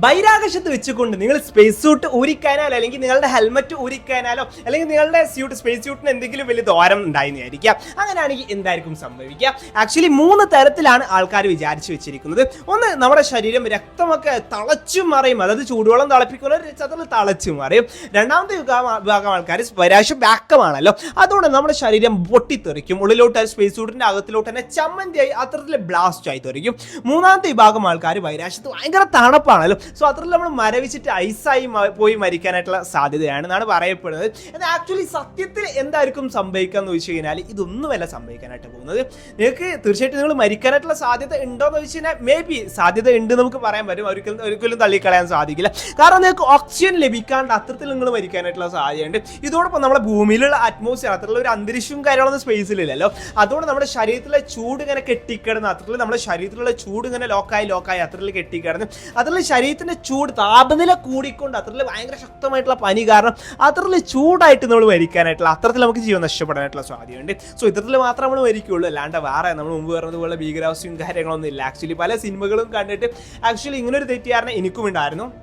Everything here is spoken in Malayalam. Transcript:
ബഹിരാകാശത്ത് വെച്ചുകൊണ്ട് നിങ്ങൾ സ്പേസ് സ്യൂട്ട് ഊരിക്കാനാലോ അല്ലെങ്കിൽ നിങ്ങളുടെ ഹെൽമെറ്റ് ഊരിക്കാനാലോ അല്ലെങ്കിൽ നിങ്ങളുടെ സ്പേസ് സ്യൂട്ടിന് എന്തെങ്കിലും വലിയ ദ്വാരം ഉണ്ടായെന്ന് വിചാരിക്കാം. അങ്ങനെയാണെങ്കിൽ എന്തായിരിക്കും സംഭവിക്കുക? ആക്ച്വലി 3 തരത്തിലാണ് ആൾക്കാർ വിചാരിച്ചു വെച്ചിരിക്കുന്നത്. ഒന്ന്, നമ്മുടെ ശരീരം രക്തമൊക്കെ തളച്ചു മറിയും, അതായത് ചൂടുവെള്ളം തിളപ്പിക്കുന്ന ചതൽ തളച്ചു മറിയും. രണ്ടാമത്തെ വിഭാഗം ആൾക്കാർ ബഹിരാകാശ ബാക്കമാണല്ലോ, അതുകൊണ്ട് നമ്മുടെ ശരീരം പൊട്ടിത്തെറിക്കും, ഉള്ളിലോട്ട് സ്പേസ് സ്യൂട്ടിന്റെ അകത്തിലോട്ട് തന്നെ ചമ്മന്തിയായി അത്തരത്തിൽ ബ്ലാസ്റ്റ് ആയി തെറിക്കും. മൂന്നാമത്തെ വിഭാഗം ആൾക്കാർ ബഹിരാകാശത്ത് ഭയങ്കര തണുപ്പാണല്ലോ, സോ അത്രയും നമ്മൾ മരവിച്ചിട്ട് ഐസായി പോയി മരിക്കാനായിട്ടുള്ള സാധ്യതയാണെന്നാണ് പറയപ്പെടുന്നത്. എന്നാൽ ആക്ച്വലി സത്യത്തിൽ എന്തായിരിക്കും സംഭവിക്കുക എന്ന് ചോദിച്ചു കഴിഞ്ഞാൽ ഇതൊന്നുമല്ല സംഭവിക്കാനായിട്ട് പോകുന്നത്. നിങ്ങൾക്ക് തീർച്ചയായിട്ടും നിങ്ങൾ മരിക്കാനായിട്ടുള്ള സാധ്യത ഉണ്ടോ എന്ന് ചോദിച്ചു കഴിഞ്ഞാൽ മേ ബി സാധ്യത ഉണ്ട് നമുക്ക് പറയാൻ പറ്റും, ഒരിക്കലും തള്ളിക്കളയാൻ സാധിക്കില്ല. കാരണം നിങ്ങൾക്ക് ഓക്സിജൻ ലഭിക്കാണ്ട് അത്തരത്തിൽ നിങ്ങൾ മരിക്കാനായിട്ടുള്ള സാധ്യതയുണ്ട്. ഇതോടൊപ്പം നമ്മുടെ ഭൂമിയിലുള്ള അറ്റ്മോസ്ഫിയർ അത്തരത്തിലുള്ള ഒരു അന്തരീക്ഷവും കാര്യങ്ങളൊന്നും സ്പേസിലില്ലല്ലോ, അതുകൊണ്ട് നമ്മുടെ ശരീരത്തിലെ ചൂട് ഇങ്ങനെ കെട്ടിക്കിടന്ന് അത്തരത്തിൽ നമ്മുടെ ശരീരത്തിലുള്ള ചൂട് ഇങ്ങനെ ലോക്കായി അത്തരത്തിൽ കെട്ടിക്കിടന്ന് അത്തരത്തിൽ ശരീരത്തിന്റെ ചൂട് താപനില കൂടിക്കൊണ്ട് അത്തരത്തിൽ ഭയങ്കര ശക്തമായിട്ടുള്ള പനി കാരണം അത്തരത്തിൽ ചൂടായിട്ട് നമ്മൾ മരിക്കാനായിട്ടുള്ള അത്തരത്തിൽ നമുക്ക് ജീവൻ നഷ്ടപ്പെടാനായിട്ടുള്ള സാധ്യതയുണ്ട്. സോ ഇത്തരത്തിൽ മാത്രം നമ്മൾ മരിക്കുള്ളൂ, അല്ലാണ്ട് വേറെ നമ്മൾ മുമ്പ് പറഞ്ഞതുപോലെ ഭീകരാവസ്ഥയും കാര്യങ്ങളൊന്നും ഇല്ല. ആക്ച്വലി പല സിനിമകളും കണ്ടിട്ട് ആക്ച്വലി ഇങ്ങനൊരു തെറ്റിയാറിന് എനിക്കും ഉണ്ടായിരുന്നു.